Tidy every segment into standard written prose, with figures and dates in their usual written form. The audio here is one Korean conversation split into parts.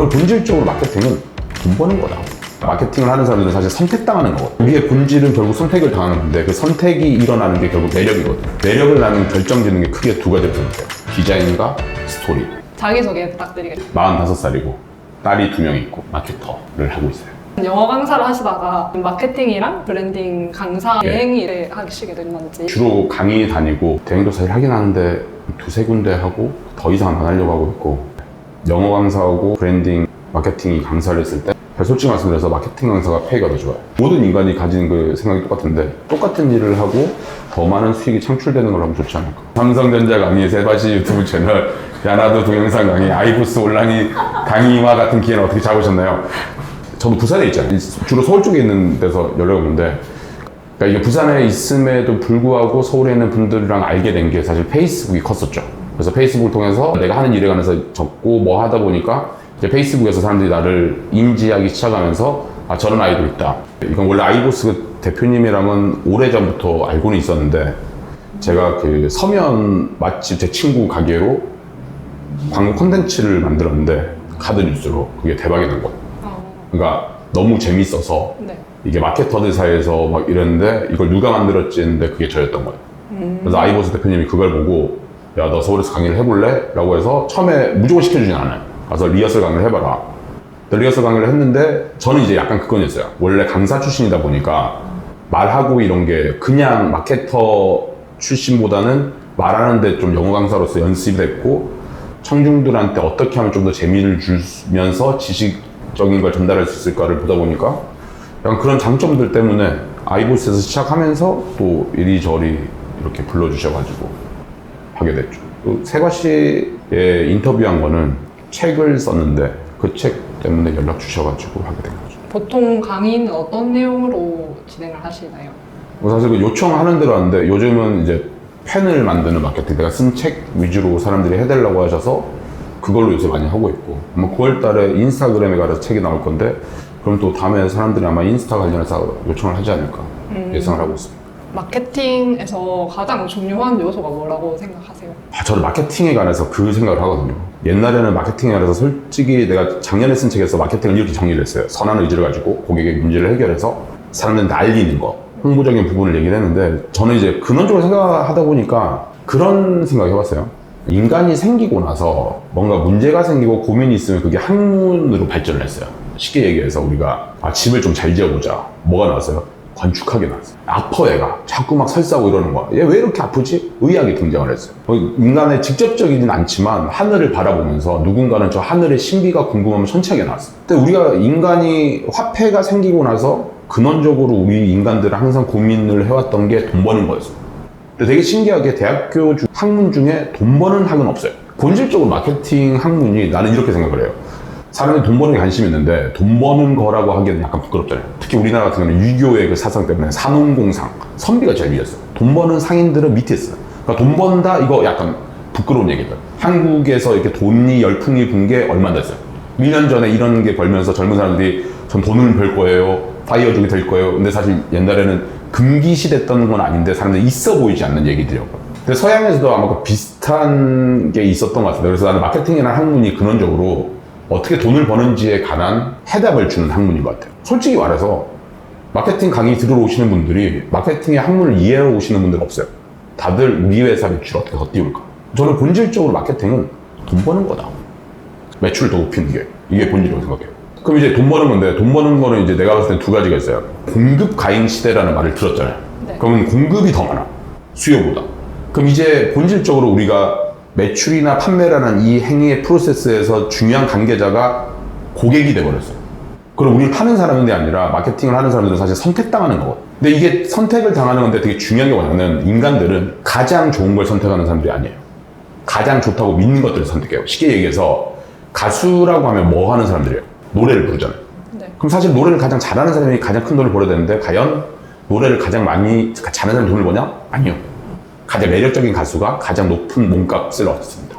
저는 본질적으로 마케팅은 돈 버는 거다. 마케팅을 하는 사람들은 사실 선택당하는 거거든. 우리의 본질은 결국 선택을 당하는 건데 그 선택이 일어나는 게 결국 매력이거든. 매력을 나는 결정짓는 게 크게 두 가지로 생각해요. 디자인과 스토리. 자기소개 부탁드리겠습니다. 45살이고 딸이 2명 있고 마케터를 하고 있어요. 영어 강사를 하시다가 마케팅이랑 브랜딩 강사 네. 여행 일을 하시게 된 건지. 주로 강의 다니고 대행도 사실 하긴 하는데 2-3군데 하고 더 이상 안 하려고 하고 있고, 영어 강사하고 브랜딩 마케팅 강사를 했을 때 솔직히 말씀드려서 마케팅 강사가 페이가 더 좋아요. 모든 인간이 가진 그 생각이 똑같은데 똑같은 일을 하고 더 많은 수익이 창출되는 걸 하면 좋지 않을까. 삼성전자 강의, 세바시 유튜브 채널, 야나도 동영상 강의, 아이보스 온라인 강의와 같은 기회는 어떻게 잡으셨나요? 저도 부산에 있잖아요. 주로 서울 쪽에 있는 데서 연락이 오는데, 그러니까 이게 부산에 있음에도 불구하고 서울에 있는 분들이랑 알게 된 게 사실 페이스북이 컸었죠. 그래서 페이스북을 통해서 내가 하는 일에 관해서 적고 뭐 하다 보니까 이제 페이스북에서 사람들이 나를 인지하기 시작하면서 아, 저런 아이도 있다. 이건 원래 아이보스 대표님이랑은 오래전부터 알고는 있었는데, 제가 그 서면 맛집 제 친구 가게로 광고 콘텐츠를 만들었는데 카드 뉴스로 그게 대박이 난 거예요. 그러니까 너무 재밌어서 네. 이게 마케터들 사이에서 막 이랬는데 이걸 누가 만들었지 했는데 그게 저였던 거예요. 그래서 아이보스 대표님이 그걸 보고 야, 너 서울에서 강의를 해볼래? 라고 해서 처음에 무조건 시켜주진 않아요. 가서 리허설 강의를 해봐라. 리허설 강의를 했는데 저는 이제 약간 그건이었어요. 원래 강사 출신이다 보니까 말하고 이런 게 그냥 마케터 출신보다는 말하는데 좀 영어 강사로서 연습이 됐고, 청중들한테 어떻게 하면 좀 더 재미를 주면서 지식적인 걸 전달할 수 있을까를 보다 보니까 약간 그런 장점들 때문에 아이보스에서 시작하면서 또 이리저리 이렇게 불러주셔가지고 하게 됐죠. 세과 씨의 인터뷰한 거는 책을 썼는데 그 책 때문에 연락 주셔가지고 하게 된 거죠. 보통 강의는 어떤 내용으로 진행을 하시나요? 사실 그 요청하는 대로 하는데 요즘은 이제 펜을 만드는 마케팅, 내가 쓴 책 위주로 사람들이 해달라고 하셔서 그걸로 요새 많이 하고 있고, 아마 9월 달에 인스타그램에 가서 책이 나올 건데 그럼 또 다음에 사람들이 아마 인스타 관련해서 요청을 하지 않을까 예상을 하고 있습니다. 마케팅에서 가장 중요한 요소가 뭐라고 생각하세요? 저는 마케팅에 관해서 그 생각을 하거든요. 옛날에는 마케팅에 관해서 솔직히 내가 작년에 쓴 책에서 마케팅을 이렇게 정리를 했어요. 선한 의지를 가지고 고객의 문제를 해결해서 사람들한테 알리는 거, 홍보적인 부분을 얘기를 했는데, 저는 이제 근원적으로 생각하다 보니까 그런 생각을 해봤어요. 인간이 생기고 나서 뭔가 문제가 생기고 고민이 있으면 그게 학문으로 발전을 했어요. 쉽게 얘기해서 우리가 집을 좀 잘 지어보자. 뭐가 나왔어요? 건축학이 나왔어요. 아파 얘가. 자꾸 막 설사하고 이러는 거야. 얘 왜 이렇게 아프지? 의학이 등장을 했어요. 인간의 직접적이진 않지만 하늘을 바라보면서 누군가는 저 하늘의 신비가 궁금하면 천체하게 나왔어요. 근데 우리가 인간이 화폐가 생기고 나서 근원적으로 우리 인간들은 항상 고민을 해왔던 게 돈 버는 거였어요. 근데 되게 신기하게 대학교 학문 중에 돈 버는 학은 없어요. 본질적으로 마케팅 학문이, 나는 이렇게 생각을 해요. 사람들이 돈 버는 게 관심이 있는데 돈 버는 거라고 하기에는 약간 부끄럽잖아요. 특히 우리나라 같은 경우는 유교의 그 사상 때문에 산업공상, 선비가 제일 위였어요. 돈 버는 상인들은 밑에 있어요. 그러니까 돈 번다 이거 약간 부끄러운 얘기들. 한국에서 이렇게 돈이 열풍이 분 게 얼마 안 됐어요. 1년 전에 이런 게 벌면서 젊은 사람들이 전 돈을 벌 거예요, 파이어족이 될 거예요. 근데 사실 옛날에는 금기시됐던 건 아닌데 사람들이 있어 보이지 않는 얘기들이었고. 근데 서양에서도 아마 그 비슷한 게 있었던 것 같아요. 그래서 나는 마케팅이라는 학문이 근원적으로 어떻게 돈을 버는지에 관한 해답을 주는 학문인 것 같아요. 솔직히 말해서 마케팅 강의 들으러 오시는 분들이 마케팅의 학문을 이해하러 오시는 분들은 없어요. 다들 우리 회사 매출 어떻게 더 띄울까? 저는 본질적으로 마케팅은 돈 버는 거다. 매출을 더 높이는 게, 이게 본질이라고 생각해요. 그럼 이제 돈 버는 건데, 돈 버는 거는 이제 내가 봤을 때 두 가지가 있어요. 공급 과잉 시대라는 말을 들었잖아요. 네. 그러면 공급이 더 많아, 수요보다. 그럼 이제 본질적으로 우리가 매출이나 판매라는 이 행위의 프로세스에서 중요한 관계자가 고객이 돼버렸어요. 그럼 우리를 파는 사람이 아니라 마케팅을 하는 사람들은 사실 선택당하는 거거든요. 근데 이게 선택을 당하는 건데 되게 중요한 게 뭐냐면, 인간들은 가장 좋은 걸 선택하는 사람들이 아니에요. 가장 좋다고 믿는 것들을 선택해요. 쉽게 얘기해서 가수라고 하면 뭐 하는 사람들이에요? 노래를 부르잖아요. 네. 그럼 사실 노래를 가장 잘하는 사람이 가장 큰 돈을 벌어야 되는데, 과연 노래를 가장 많이 잘하는 사람이 돈을 버냐? 아니요. 가장 매력적인 가수가 가장 높은 몸값을 얻습니다.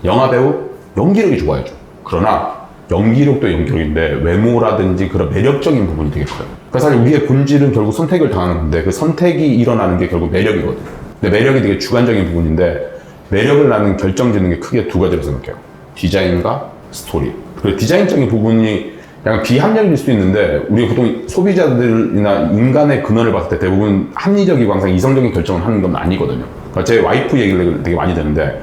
영화배우, 연기력이 좋아야죠. 그러나 연기력도 연기력인데 외모라든지 그런 매력적인 부분이 되게 커요. 그러니까 사실 우리의 본질은 결국 선택을 당하는 건데 그 선택이 일어나는 게 결국 매력이거든요. 근데 매력이 되게 주관적인 부분인데, 매력을 나는 결정짓는 게 크게 두 가지로 생각해요. 디자인과 스토리. 그리고 디자인적인 부분이 약간 비합리적일 수 있는데, 우리가 보통 소비자들이나 인간의 근원을 봤을 때 대부분 합리적이고 항상 이성적인 결정을 하는 건 아니거든요. 그러니까 제 와이프 얘기를 되게 많이 듣는데,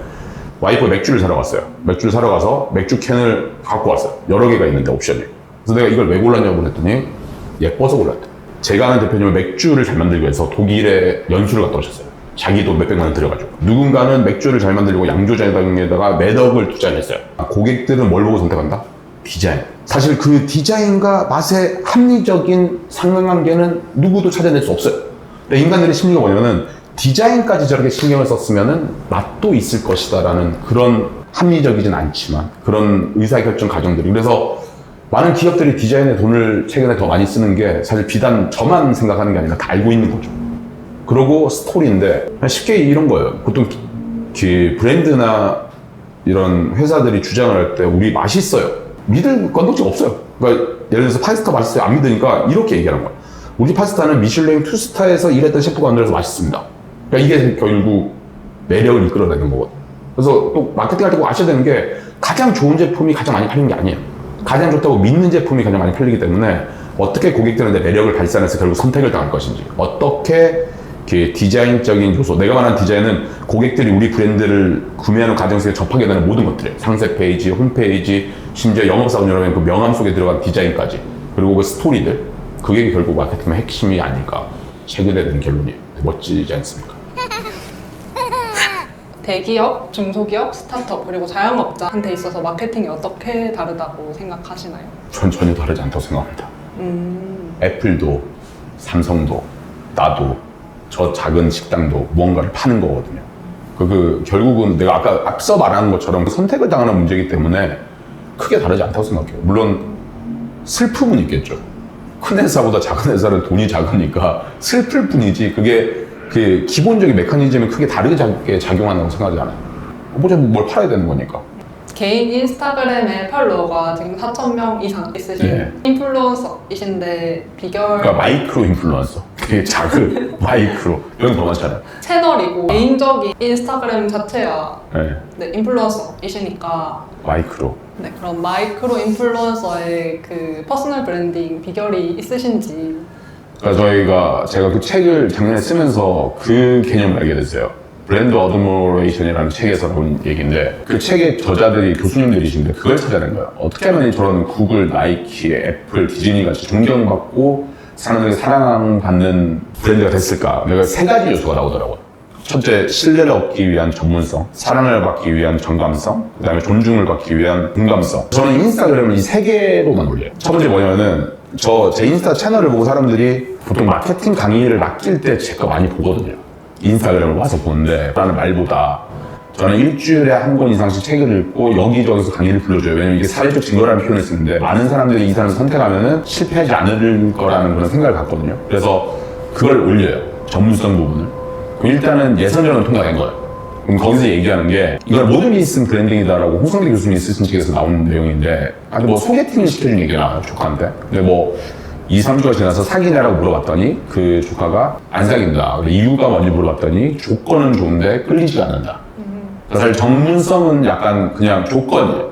와이프 맥주를 사러 갔어요. 맥주를 사러 가서 맥주 캔을 갖고 왔어요. 여러 개가 있는데, 옵션이. 그래서 내가 이걸 왜 골랐냐고 그랬더니, 예뻐서 골랐대. 제가 아는 대표님은 맥주를 잘 만들기 위해서 독일에 연수를 갔다 오셨어요. 자기도 몇백만 원 들여가지고. 누군가는 맥주를 잘 만들려고 양조장에다가 매덕을 투자했어요. 고객들은 뭘 보고 선택한다? 디자인. 사실 그 디자인과 맛의 합리적인 상관관계는 누구도 찾아낼 수 없어요. 근데 인간들의 심리가 뭐냐면은 디자인까지 저렇게 신경을 썼으면은 맛도 있을 것이다 라는 그런 합리적이진 않지만 그런 의사결정 과정들이. 그래서 많은 기업들이 디자인에 돈을 최근에 더 많이 쓰는 게 사실 비단 저만 생각하는 게 아니라 다 알고 있는 거죠. 그러고 스토리인데 쉽게 이런 거예요. 보통 브랜드나 이런 회사들이 주장을 할 때 우리 맛있어요. 믿을 건덕지가 없어요. 그러니까 예를 들어서 파스타 맛있어요. 안 믿으니까 이렇게 얘기하는 거예요. 우리 파스타는 미슐랭 2스타에서 일했던 셰프가 만들어서 맛있습니다. 그러니까 이게 결국 매력을 이끌어내는 거거든요. 그래서 또 마케팅할 때 꼭 아셔야 되는 게 가장 좋은 제품이 가장 많이 팔리는 게 아니에요. 가장 좋다고 믿는 제품이 가장 많이 팔리기 때문에 어떻게 고객들한테 매력을 발산해서 결국 선택을 당할 것인지, 어떻게 디자인적인 요소, 내가 말하는 디자인은 고객들이 우리 브랜드를 구매하는 과정 속에 접하게 되는 모든 것들이에요. 상세 페이지, 홈페이지, 심지어 영업사원 여러분 그 명함 속에 들어간 디자인까지, 그리고 그 스토리들, 그게 결국 마케팅의 핵심이 아닐까 최근에 든 결론이 멋지지 않습니까? 대기업, 중소기업, 스타트업 그리고 자영업자한테 있어서 마케팅이 어떻게 다르다고 생각하시나요? 전 전혀 다르지 않다고 생각합니다. 애플도 삼성도 나도 저 작은 식당도 무언가를 파는 거거든요. 결국은 내가 아까 앞서 말한 것처럼 선택을 당하는 문제이기 때문에 크게 다르지 않다고 생각해요. 물론 슬픔은 있겠죠. 큰 회사보다 작은 회사는 돈이 작으니까 슬플 뿐이지 그게 그 기본적인 메커니즘이 크게 다르게 작용한다고 생각하지 않아요. 어차피 뭘 팔아야 되는 거니까. 개인 인스타그램의 팔로워가 지금 4,000명 이상 있으신 네. 인플루언서이신데 비결 그러니까 마이크로 인플루언서. 되게 작은 마이크로. 여기 더 많잖아요. 채널이고 개인적인 인스타그램 자체야 네. 인플루언서이시니까 마이크로. 네, 그럼 마이크로 인플루언서의 그 퍼스널 브랜딩 비결이 있으신지. 그러니까 제가 그 책을 작년에 쓰면서 그 개념을 알게 됐어요. 브랜드 어드머레이션이라는 책에서 나온 얘기인데, 그 책의 저자들이 교수님들이신데 그걸 찾아낸 거예요. 어떻게 하면 저런 구글, 나이키, 애플, 디즈니 같이 존경받고 사람들에게 사랑받는 브랜드가 됐을까? 내가 3가지 요소가 나오더라고요. 첫째, 신뢰를 얻기 위한 전문성, 사랑을 받기 위한 정감성, 그 다음에 존중을 받기 위한 공감성. 저는 인스타그램을 이 3개로만 올려요. 첫 번째 뭐냐면은 제 인스타 채널을 보고 사람들이 보통 마케팅 강의를 맡길 때 제 거 많이 보거든요. 인스타그램을 와서 보는데 라는 말보다 저는 일주일에 한 권 이상씩 책을 읽고 여기저기서 강의를 불러줘요. 왜냐면 이게 사회적 증거라는 표현을 쓰는데 많은 사람들이 이 사람을 선택하면은 실패하지 않을 거라는 그런 생각을 갖거든요. 그래서 그걸 올려요. 전문성 부분을. 그럼 일단은 예선전은 통과된 거예요. 그럼 거기서 얘기하는 게 이걸 모든 게 있으면 브랜딩이다라고 홍성대 교수님이 쓰신 책에서 나오는 내용인데, 아니 뭐 소개팅을 시켜준 얘기가 나와요, 조카한테. 근데 뭐 2, 3주가 지나서 사귀냐라고 물어봤더니 그 조카가 안 사귄다. 이유가 뭔지 물어봤더니 조건은 좋은데 끌리지가 않는다. 사실 전문성은 약간 그냥 조건이에요.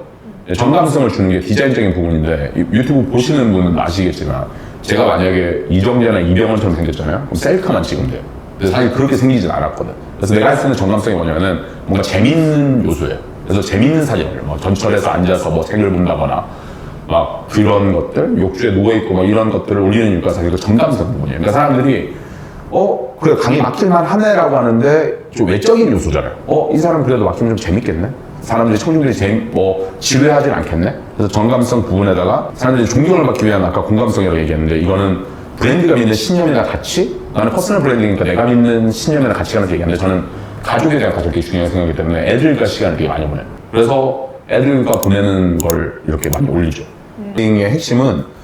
정감성을 주는 게 디자인적인 부분인데, 유튜브 보시는 분은 아시겠지만 제가 만약에 이정재나 이병헌처럼 생겼잖아요. 그럼 셀카만 찍으면 돼요. 그래서 사실 그렇게 생기진 않았거든. 그래서 내가 쓰는 정감성이 뭐냐면은 뭔가 재밌는 요소예요. 그래서 재밌는 사진을 뭐 전철에서 앉아서 뭐 책을 본다거나 막 그런 것들, 욕조에 누워있고 막 이런 것들을 올리는 이유가 사실 그 정감성 부분이에요. 그러니까 사람들이 그래 강의 맡길만 하네라고 하는데 좀 외적인 요소잖아요. 이 사람 그래도 맡기면 좀 재밌겠네? 사람들이 청중들이 지루해하진 않겠네? 그래서 정감성 부분에다가 사람들이 존경을 받기 위한 아까 공감성이라고 얘기했는데, 이거는 브랜드가 믿는 신념이나 가치? 나는 퍼스널 브랜딩이니까 내가 믿는 신념이나 가치관을 얘기하는데, 저는 가족에 대한 가족이 중요하게 생각하기 때문에 애들과 시간을 되게 많이 보내요. 그래서 애들과 보내는 걸 이렇게 많이 올리죠. 브랜딩의 핵심은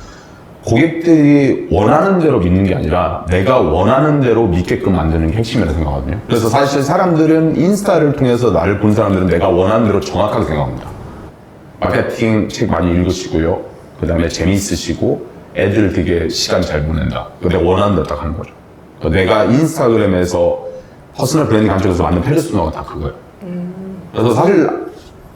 고객들이 원하는 대로 믿는 게 아니라 내가 원하는 대로 믿게끔 만드는 게 핵심이라고 생각하거든요. 그래서 사실 사람들은 인스타를 통해서 나를 본 사람들은 내가 원하는 대로 정확하게 생각합니다. 마케팅 책 많이 읽으시고요. 그 다음에 재미있으시고 애들 되게 시간 잘 보낸다. 내가 원하는 대로 딱 하는 거죠. 내가 인스타그램에서 퍼스널 브랜딩 관점에서 만든 페르소나가 다 그거예요. 그래서 사실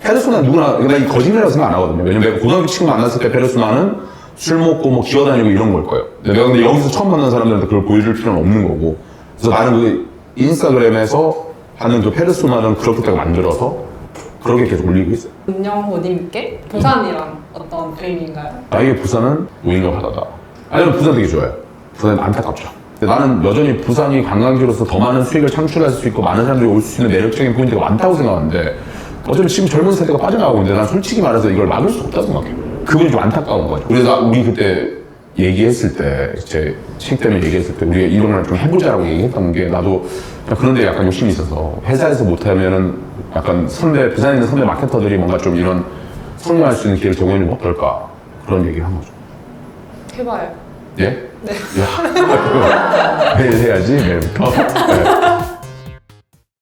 페르소나 누구나, 나 이 거짓말이라고 생각 안 하거든요. 왜냐면 내가 고등학교 친구 만났을 때 페르소나는 술 먹고 뭐 기어다니고 이런 걸 거예요. 내가 근데 여기서 처음 만난 사람들한테 그걸 보여줄 필요는 없는 거고. 그래서 나는 그 인스타그램에서 하는 그 페르소나는 그렇게 딱 만들어서 그렇게 계속 올리고 있어요. 은영호님께 부산이란 어떤 의미인가요? 나에게 부산은 우인과 바다다. 아니, 저는 부산 되게 좋아해요. 부산 안타깝죠. 근데 나는 여전히 부산이 관광지로서 더 많은 수익을 창출할 수 있고 많은 사람들이 올 수 있는 매력적인 포인트가 많다고 생각하는데 어차피 지금 젊은 세대가 빠져나가고 있는데 난 솔직히 말해서 이걸 막을 수 없다고 생각해요. 그분이 좀 안타까운 거죠. 그래서 우리 그때 얘기했을 때, 제 책 때문에 얘기했을 때 우리가 이런 걸 좀 해보자라고 얘기했던 게 나도 그런 데 약간 욕심이 있어서 회사에서 못하면은 약간 부산에 있는 선배 마케터들이 뭔가 좀 이런 성공할 수 있는 기회를 제공해주면 어떨까 그런 얘기를 한 거죠. 해봐요. 예? 네. 야, 매일 해야지, 매일부터. 네.